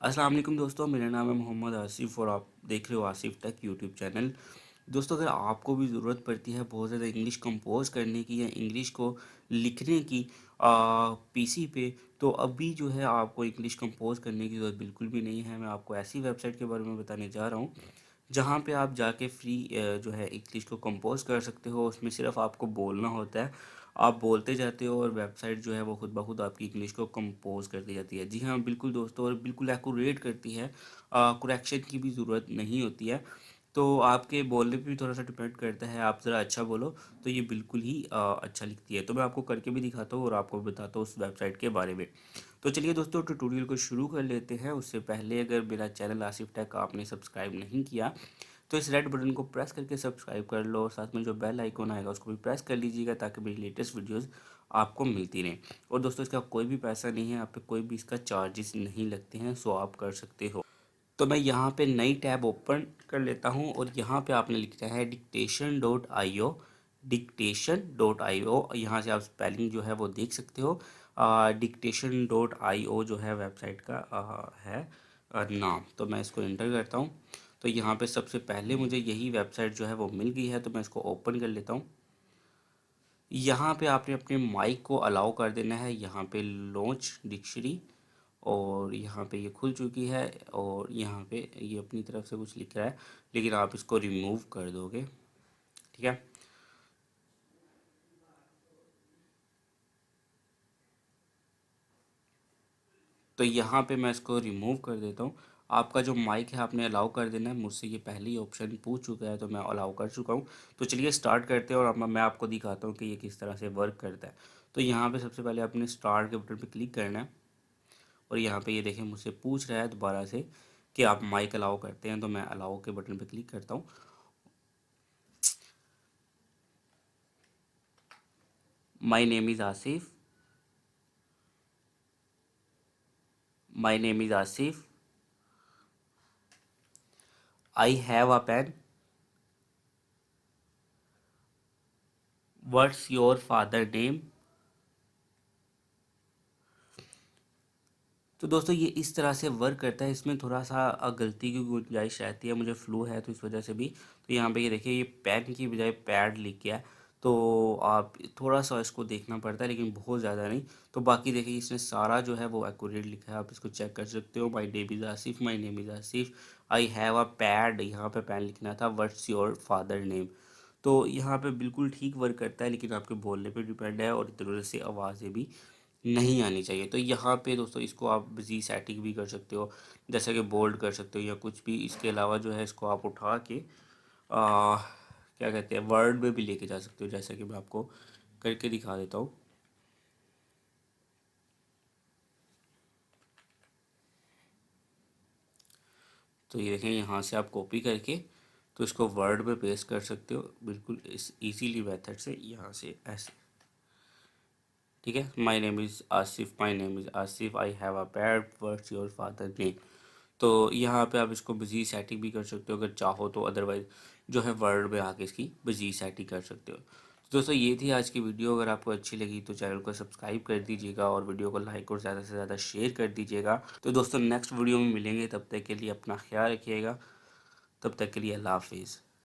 अस्सलाम वालेकुम दोस्तों, मेरा नाम है मोहम्मद आसिफ़ और आप देख रहे हो आसिफ टेक यूट्यूब चैनल। दोस्तों, अगर आपको भी ज़रूरत पड़ती है बहुत ज़्यादा इंग्लिश कंपोज़ करने की या इंग्लिश को लिखने की पीसी पे, तो अभी जो है आपको इंग्लिश कंपोज़ करने की ज़रूरत बिल्कुल भी नहीं है। मैं आपको ऐसी वेबसाइट के बारे में बताने जा रहा हूँ जहाँ पे आप जाके फ्री जो है इंग्लिश को कंपोज़ कर सकते हो। उसमें सिर्फ़ आपको बोलना होता है, आप बोलते जाते हो और वेबसाइट जो है वो खुद ब खुद आपकी इंग्लिश को कंपोज़ कर दी जाती है। जी हाँ, बिल्कुल दोस्तों, और बिल्कुल एक्यूरेट करती है। करेक्शन की भी ज़रूरत नहीं होती है। तो आपके बोलने पे भी थोड़ा-सा डिपेंड करता है, आप ज़रा अच्छा बोलो तो ये बिल्कुल ही अच्छा लिखती है। तो मैं आपको करके भी दिखाता हूँ और आपको भी बताता हूँ उस वेबसाइट के बारे में। तो चलिए दोस्तों, ट्यूटोरियल को शुरू कर लेते हैं। उससे पहले अगर मेरा चैनल आसिफ टेक आपने सब्सक्राइब नहीं किया, तो इस रेड बटन को प्रेस करके सब्सक्राइब कर लो और साथ में जो बेल आइकॉन आएगा उसको भी प्रेस कर लीजिएगा ताकि मेरी लेटेस्ट वीडियोस आपको मिलती रहें। और दोस्तों, इसका कोई भी पैसा नहीं है, आप पे कोई भी इसका चार्जेस नहीं लगते हैं, सो आप कर सकते हो। तो मैं यहाँ पे नई टैब ओपन कर लेता हूँ और यहाँ पे आपने लिखना है dictation.io। dictation.io, यहाँ से आप स्पेलिंग जो है वो देख सकते हो। dictation.io जो है वेबसाइट का है नाम। तो मैं इसको एंटर करता हूँ। तो यहाँ पे सबसे पहले मुझे यही वेबसाइट जो है वो मिल गई है, तो मैं इसको ओपन कर लेता हूँ। यहाँ पे आपने अपने माइक को अलाउ कर देना है, यहाँ पे लॉन्च डिक्शनरी, और यहाँ पे ये खुल चुकी है और यहाँ पे ये अपनी तरफ से कुछ लिख रहा है, लेकिन आप इसको रिमूव कर दोगे, ठीक है। तो यहाँ पे मैं इसको रिमूव कर देता हूँ। आपका जो माइक है आपने अलाउ कर देना है, मुझसे ये पहले ही ऑप्शन पूछ चुका है तो मैं अलाउ कर चुका हूँ। तो चलिए स्टार्ट करते हैं और अब मैं आपको दिखाता हूँ कि ये किस तरह से वर्क करता है। तो यहाँ पे सबसे पहले आपने स्टार्ट के बटन पे क्लिक करना है और यहाँ पे ये देखें मुझसे पूछ रहा है दोबारा से कि आप माइक अलाउ करते हैं, तो मैं अलाउ के बटन पे क्लिक करता हूँ। My name is Asif. My name is Asif. I have a pen. What's your father name. तो दोस्तों, ये इस तरह से वर्क करता है। इसमें थोड़ा सा गलती की गुंजाइश रहती है, मुझे फ्लू है तो इस वजह से भी। तो यहाँ पे ये देखिए, ये पेन की बजाय पैड लिख गया है, तो आप थोड़ा सा इसको देखना पड़ता है, लेकिन बहुत ज़्यादा नहीं। तो बाकी देखिए, इसने सारा जो है वो एक्यूरेट लिखा है, आप इसको चेक कर सकते हो। माई name is Asif, my name is Asif, I have a pad, यहाँ पे पेन लिखना था, व्हाट्स योर फादर नेम। तो यहाँ पे बिल्कुल ठीक वर्क करता है, लेकिन आपके बोलने पे डिपेंड है और इधर उधर से आवाज़ें भी नहीं आनी चाहिए। तो यहाँ पे दोस्तों, इसको आप बिजी सेटिंग भी कर सकते हो, जैसे कि बोल्ड कर सकते हो या कुछ भी। इसके अलावा जो है इसको आप उठा के क्या कहते हैं, वर्ड में भी लेके जा सकते हो, जैसे कि मैं आपको करके दिखा देता हूँ। तो ये देखें, यहाँ से आप कॉपी करके तो इसको वर्ड में पेस्ट कर सकते हो बिल्कुल इस इजीली मेथड से, यहाँ से ऐसे, ठीक है। माई name is Asif, my name is Asif, I have a pet, what's your father name. तो यहाँ पे आप इसको बिजी सेटिंग भी कर सकते हो अगर चाहो तो, अदरवाइज जो है वर्ड में आके इसकी बिजी सेटिंग कर सकते हो। तो दोस्तों, ये थी आज की वीडियो। अगर आपको अच्छी लगी तो चैनल को सब्सक्राइब कर दीजिएगा और वीडियो को लाइक और ज़्यादा से ज़्यादा शेयर कर दीजिएगा। तो दोस्तों, नेक्स्ट वीडियो में मिलेंगे, तब तक के लिए अपना ख्याल रखिएगा। तब तक के लिए अल्लाह हाफिज़।